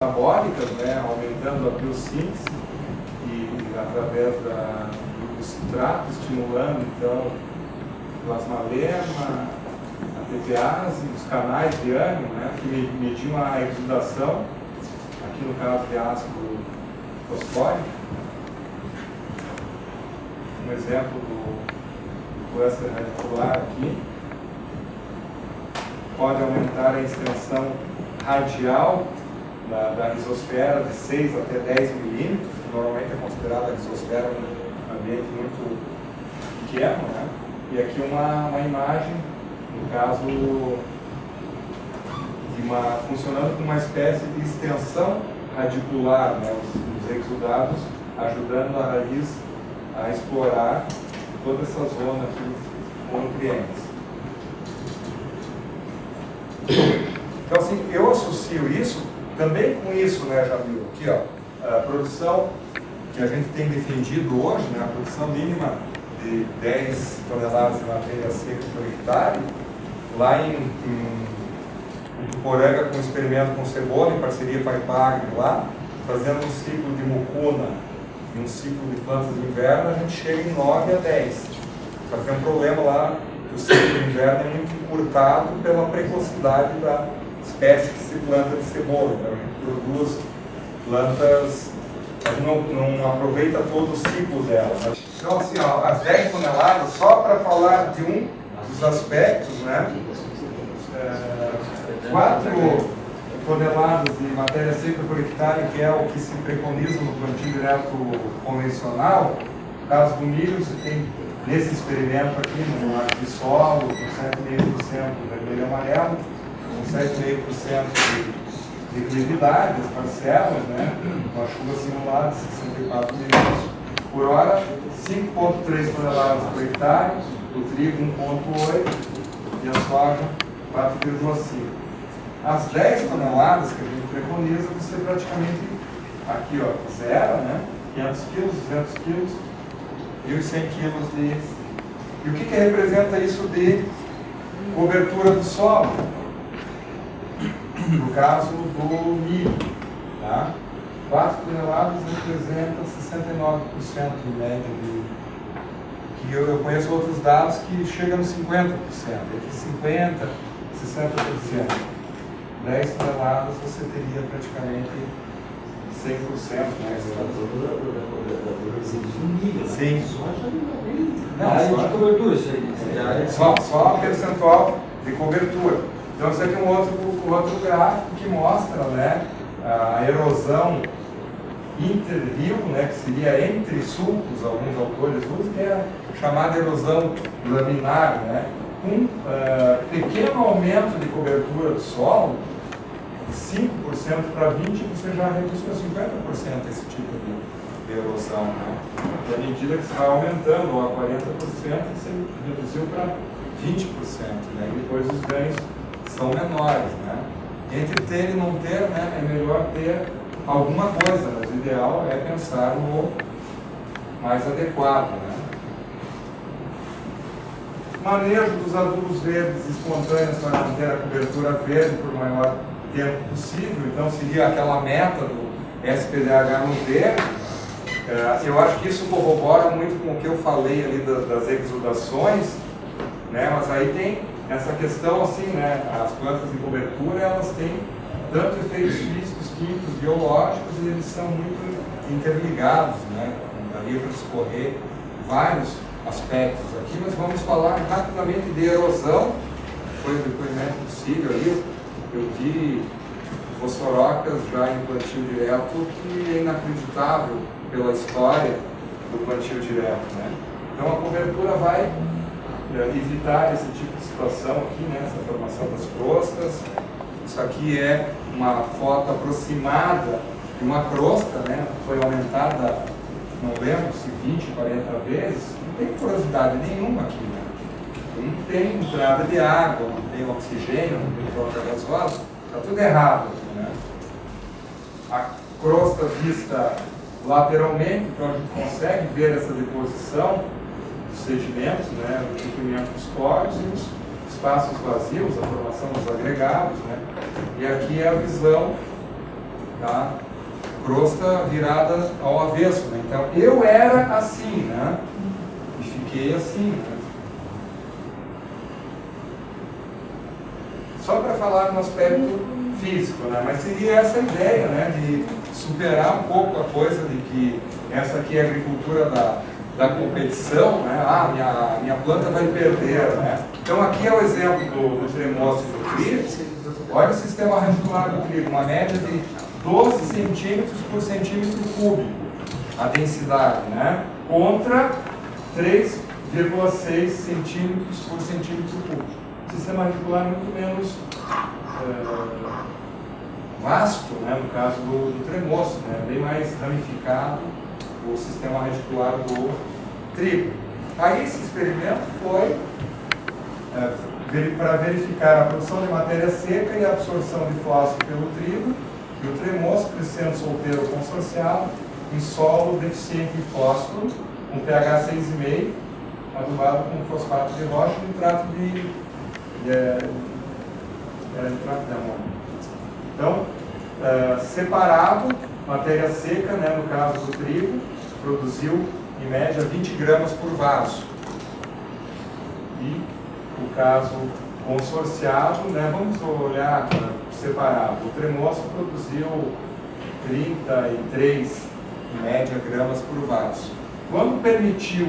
anabólicas, né, aumentando a biossíntese e através do citrato, estimulando então plasmalema, a protease, os canais de ânion, né, que mediam a exudação, aqui no caso de ácido fosfórico. Um exemplo do câncer radicular aqui. Pode aumentar a extensão radial da rizosfera de 6 até 10 milímetros, que normalmente é considerada a rizosfera um ambiente muito pequeno, né? E aqui uma imagem, no caso, funcionando como uma espécie de extensão radicular, né? Os exudados ajudando a raiz a explorar toda essa zona aqui com nutrientes. Então, assim, eu associo isso também com isso, né, Jamil? Aqui, ó, a produção que a gente tem defendido hoje, né, a produção mínima de 10 toneladas de matéria seca por hectare, lá em Tuporanga, com um experimento com cebola, em parceria com a IPAGRE lá, fazendo um ciclo de mucuna e um ciclo de plantas de inverno, a gente chega em 9 a 10. Só que tem um problema lá, que o ciclo de inverno é muito encurtado pela precocidade da espécie que se planta de cebola. Então, a gente produz plantas, a gente não aproveita todo o ciclo dela. Então, assim, ó, as 10 toneladas, só para falar de um dos aspectos, né? 4 toneladas de matéria seca por hectare, que é o que se preconiza no plantio direto convencional. No caso do milho, você tem nesse experimento aqui, no ar de solo, com 7,5% vermelho e amarelo, com 7,5% de claridade, as parcelas, né? Uma chuva simulada de 64 milímetros por hora, 5,3 toneladas por hectare, o trigo 1,8 e a soja 4,5. As 10 toneladas que a gente preconiza, você praticamente, aqui ó, zero, né? 500 quilos, 200 quilos, 1.100 quilos de... E o que representa isso de cobertura do solo? No caso do milho, tá? 4 toneladas representa 69% em média que eu conheço outros dados que chegam nos 50%, entre 50% e 60%. 10 toneladas você teria praticamente 100%, né? Sim. Não, de cobertura, isso aí. Só percentual de cobertura. Então, isso aqui é um outro gráfico que mostra, né, a erosão interrio, né, que seria entre sulcos, alguns autores usam, que é a chamada erosão laminar, né, com pequeno aumento de cobertura do solo, de 5% para 20%, você já reduz para 50% esse tipo de erosão, né? E à medida que você vai aumentando, ou a 40%, você reduziu para 20%, né? E depois os ganhos são menores, né? Entre ter e não ter, né, é melhor ter alguma coisa, mas o ideal é pensar no mais adequado, né? Manejo dos adubos verdes espontâneos para manter a cobertura verde por maior tempo possível, então seria aquela meta do SPDH no verde. Eu acho que isso corrobora muito com o que eu falei ali das exudações, né? Mas aí tem essa questão assim, né? As plantas de cobertura, elas têm tanto efeitos físicos, químicos, biológicos, e eles são muito interligados, né? Daria para escorrer vários aspectos aqui, mas vamos falar rapidamente de erosão. Foi o depoimento do Cílio ali. Eu vi fosforocas já em plantio direto, que é inacreditável pela história do plantio direto, né? Então a cobertura vai evitar esse tipo de situação aqui, né? Essa formação das crostas. Isso aqui é uma foto aproximada de uma crosta, né? Foi aumentada, não lembro se 20, 40 vezes. Não tem porosidade nenhuma aqui, né? Não tem entrada de água, não tem oxigênio, não tem troca gasosa, está tudo errado aqui, né? A crosta vista lateralmente, então a gente consegue ver essa deposição dos sedimentos, né? O entupimento dos poros e os espaços vazios, a formação dos agregados, né? E aqui é a visão da crosta virada ao avesso, né? Então eu era assim, né? E fiquei assim, né? Só para falar no aspecto físico, né? Mas seria essa ideia, né? De superar um pouco a coisa de que essa aqui é a agricultura da competição, né? Ah, minha planta vai perder, né? Então aqui é o exemplo do tremoço e do trigo. Olha o sistema radicular do trigo, uma média de 12 centímetros por centímetro cúbico, a densidade, né? Contra 3,6 centímetros por centímetro cúbico. O sistema radicular é muito menos vasto, né? No caso do tremoço, né? Bem mais ramificado o sistema radicular do trigo. Aí esse experimento foi para verificar a produção de matéria seca e a absorção de fósforo pelo trigo e o tremoço, crescendo solteiro consorciado em solo deficiente em fósforo, com pH 6,5, adubado com fosfato de rocha e nitrato nitrato de amônio. Então, separado, matéria seca, né, no caso do trigo, produziu em média 20 gramas por vaso. E o caso consorciado, né, vamos olhar separado. O tremoço produziu 33, em média, gramas por vaso. Quando permitiu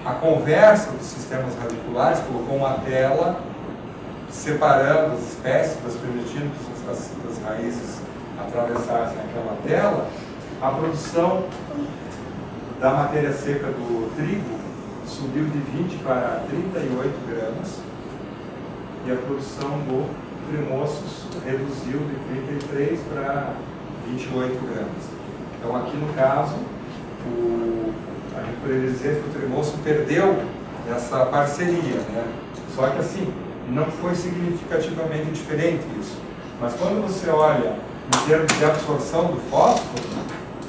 a conversa dos sistemas radiculares, colocou uma tela separando as espécies, permitindo que as raízes atravessassem aquela tela, a produção da matéria seca do trigo subiu de 20 para 38 gramas e a produção do tremoço reduziu de 33 para 28 gramas. Então aqui no caso, a gente poderia dizer que o tremoço perdeu essa parceria, né? Só que assim, não foi significativamente diferente isso. Mas quando você olha em termos de absorção do fósforo,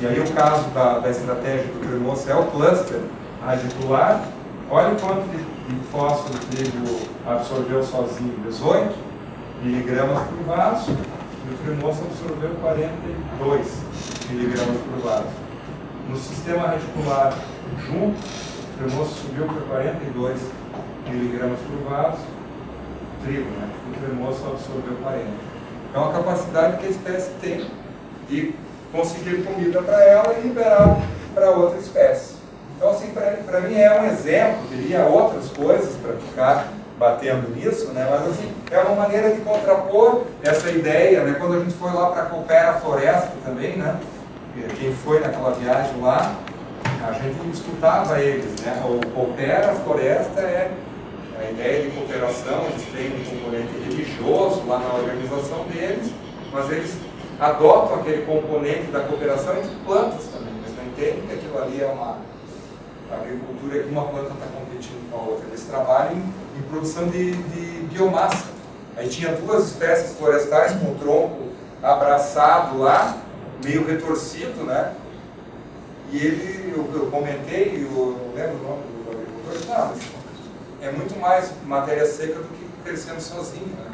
e aí o caso da estratégia do tremoço é o cluster radicular, olha o quanto de fósforo o trigo absorveu sozinho, 18 miligramas por vaso, e o tremoço absorveu 42 miligramas por vaso. No sistema radicular junto, o tremoço subiu para 42 miligramas por vaso, trigo, né? O tremoço absorveu 40. Então a capacidade que a espécie tem de conseguir comida para ela e liberar para outra espécie. Então assim, para mim é um exemplo, teria outras coisas para ficar batendo nisso, né? Mas assim, é uma maneira de contrapor essa ideia, né? Quando a gente foi lá para a Coopera Floresta também, né? Quem foi naquela viagem lá, a gente escutava eles, né? O Coopera Floresta é a ideia de cooperação, eles têm um componente religioso lá na organização deles, mas eles adotam aquele componente da cooperação entre plantas também. Eles não entendem que aquilo ali é uma agricultura, que uma planta está competindo com a outra. Eles trabalham em produção de biomassa. Aí tinha duas espécies florestais com o tronco abraçado lá, meio retorcido, né? E eu comentei, eu não lembro o nome do agricultor, não, é muito mais matéria seca do que crescendo sozinho, né?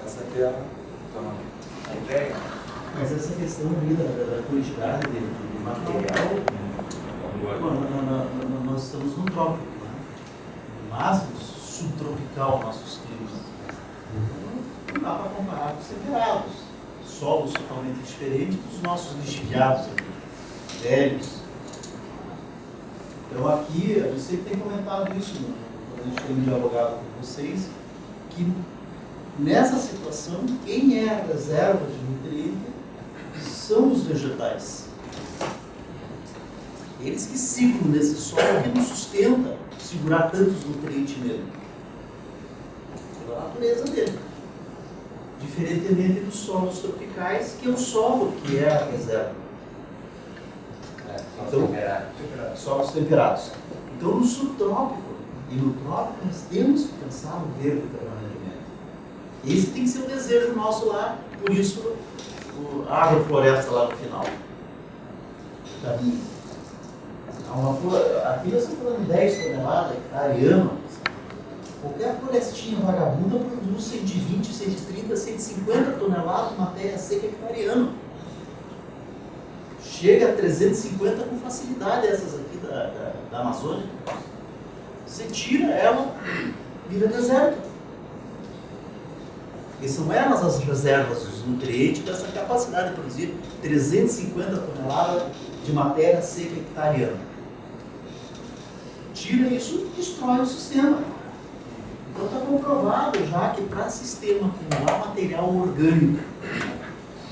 Essa aqui é a ideia. Mas essa questão ali da quantidade de material, nós estamos no trópico, né? Mas subtropical nossos climas. Não dá para comparar com os temperados. Solos totalmente diferentes dos nossos lixiviados aqui, velhos. Então aqui, a gente sempre tem comentado isso, né? Quando a gente tem dialogado com vocês, que nessa situação, quem é a reserva de nutriente são os vegetais. Eles que seguram nesse solo que nos sustenta segurar tantos nutrientes nele. Pela natureza dele. Diferentemente dos solos tropicais, que é o solo que é a reserva. Então, solos temperados. Então, no subtrópico e no trópico, nós temos que pensar no verde permanentemente. Esse tem que ser o desejo nosso lá, por isso a agrofloresta lá no final. Aqui nós estamos falando de 10 toneladas hectare ano. Qualquer florestinha vagabunda produz 120, 130, 150 toneladas de matéria seca hectare ano. chega a 350 com facilidade, essas aqui da Amazônia. Você tira ela, vira deserto. Porque são elas as reservas, os nutrientes dessa capacidade de produzir 350 toneladas de matéria seca hectareana. Tira isso e destrói o sistema. Então está comprovado já que para sistema acumular material orgânico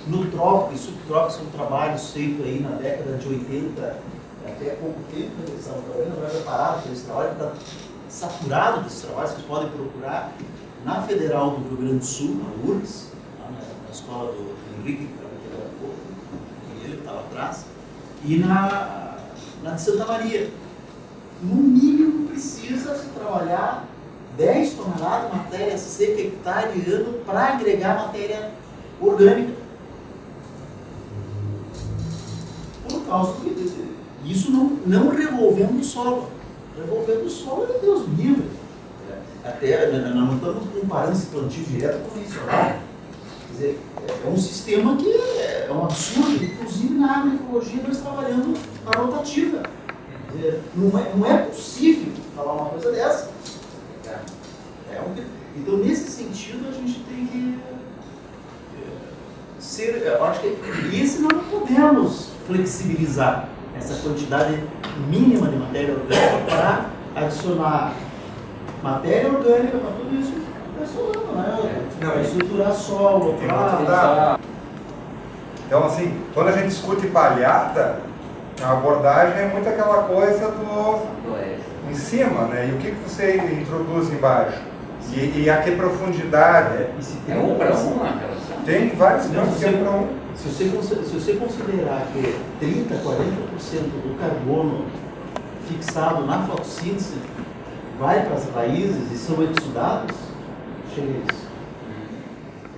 no trópico e subtrópico, são trabalhos feitos aí na década de 80, até pouco tempo, eles estavam trabalhando, agora já pararam com esse trabalho, está saturado desse trabalho, vocês podem procurar na Federal do Rio Grande do Sul, na URGS, na escola do Henrique, que trabalhou há pouco, ele estava atrás, e na de Santa Maria. No mínimo precisa se trabalhar 10 toneladas de matéria seca hectare ano para agregar matéria orgânica. Por causa do isso não revolvendo o solo. Revolvendo o solo é Deus livre. Até nós não estamos comparando esse plantio direto convencional. Quer dizer, é um sistema que é um absurdo. Inclusive na agroecologia nós trabalhando na rotativa. Quer dizer, não é possível falar uma coisa dessa. Então, nesse sentido, a gente tem que ser. Eu acho que esse não podemos flexibilizar essa quantidade mínima de matéria orgânica para adicionar matéria orgânica para tudo isso. Para estruturar solo, Então, assim, quando a gente discute palhada, a abordagem é muito aquela coisa em cima, né? E o que você introduz embaixo? E a que profundidade? É um para um, né? Tem vários campos que é para um. Se você considerar que 30%, 40% do carbono fixado na fotossíntese vai para as raízes e são exudados, chega a isso.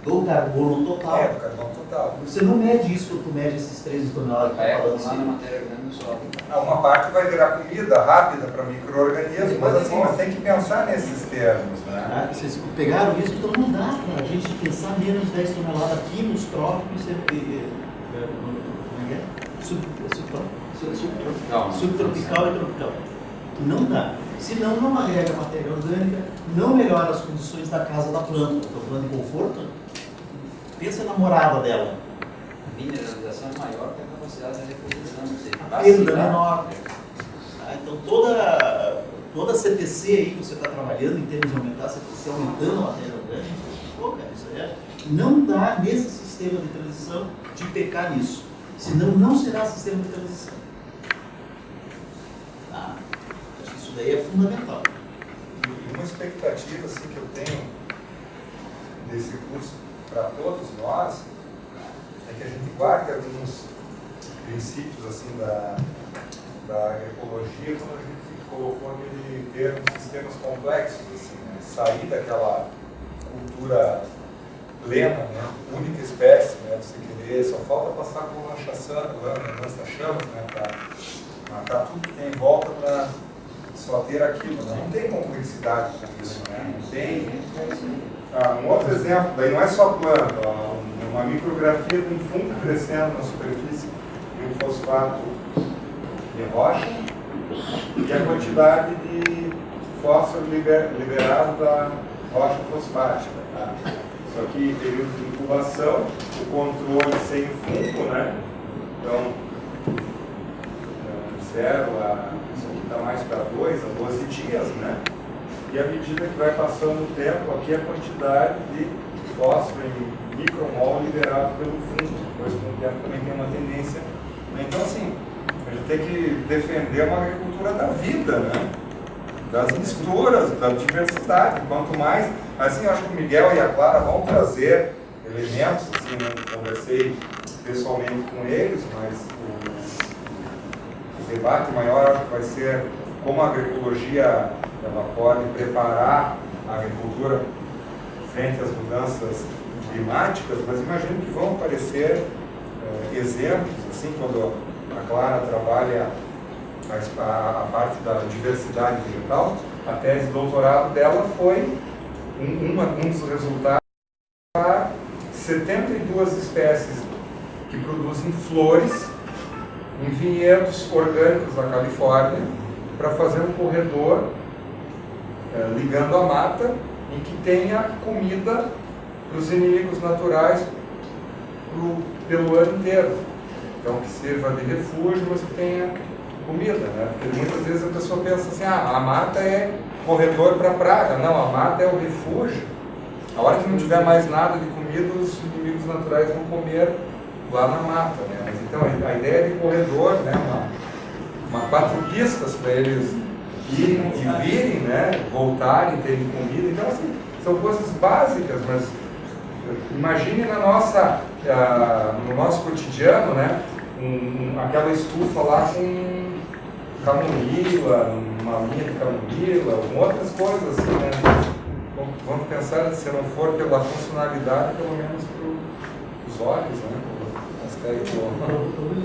Do carbono total. Do carbono total. Você não mede isso quando tu mede esses 13 toneladas que está falando Lá na matéria orgânica do solo. Uma parte vai virar comida rápida para micro-organismos, mas assim, mas tem que pensar nesses termos, né? Vocês pegaram isso, então não dá para a gente pensar menos 10 toneladas aqui nos trópicos subtropical e tropical. Não dá. Senão não agrega matéria orgânica, não melhora as condições da casa da planta. Estou falando de conforto. Pensa na morada dela. A mineralização é maior que a capacidade de reposição. A perda menor. Então toda CTC aí que você está trabalhando em termos de aumentar a CTC, aumentando a matéria orgânica, pô, cara, isso aí não dá nesse sistema de transição de pecar nisso. Senão não será sistema de transição. Tá? Acho que isso daí é fundamental. E uma expectativa assim, que eu tenho desse curso para todos nós é que a gente guarde alguns princípios assim, da agroecologia quando a gente colocou aquele termo sistemas complexos, assim, né? Sair daquela cultura plena, né? Única espécie, né? Você querer, só falta passar com lança-chamas, né? Para matar tudo que tem em volta para só ter aquilo, né? Não tem complexidade com isso, né? Não tem. Um outro exemplo, daí não é só planta, uma micrografia de um fungo crescendo na superfície de um fosfato de rocha e a quantidade de fósforo liberado da rocha fosfática. Tá? Só que período de incubação, o controle sem o fungo, né? Então, 0 isso aqui está mais para 2 a 12 dias, né? E à medida que vai passando o tempo, aqui a quantidade de fósforo em micromol liberado pelo fungo. Depois, com o tempo, também tem uma tendência. Então, assim, a gente tem que defender uma agricultura da vida, né? Das misturas, da diversidade. Quanto mais, assim, eu acho que o Miguel e a Clara vão trazer elementos, assim, eu conversei pessoalmente com eles, mas o debate maior acho que vai ser como a agroecologia ela pode preparar a agricultura frente às mudanças climáticas, mas imagino que vão aparecer exemplos, assim, quando a Clara trabalha a parte da diversidade vegetal, a tese de doutorado dela foi um dos resultados para 72 espécies que produzem flores em vinhedos orgânicos da Califórnia para fazer um corredor ligando a mata em que tenha comida para os inimigos naturais pelo ano inteiro. Então, que sirva de refúgio, mas que tenha comida, né? Porque muitas vezes a pessoa pensa assim, a mata é corredor para a praga. Não, a mata é o refúgio. A hora que não tiver mais nada de comida, os inimigos naturais vão comer lá na mata, né? Mas então a ideia de corredor, né? Uma quatro pistas para eles irem e virem, né? Voltarem, terem comida. Então, assim, são coisas básicas, mas imagine no nosso cotidiano, né? Aquela estufa lá com camomila, uma linha de camomila, com outras coisas assim, né? Vamos pensar, se não for pela funcionalidade, pelo menos para os olhos, né? Aspecto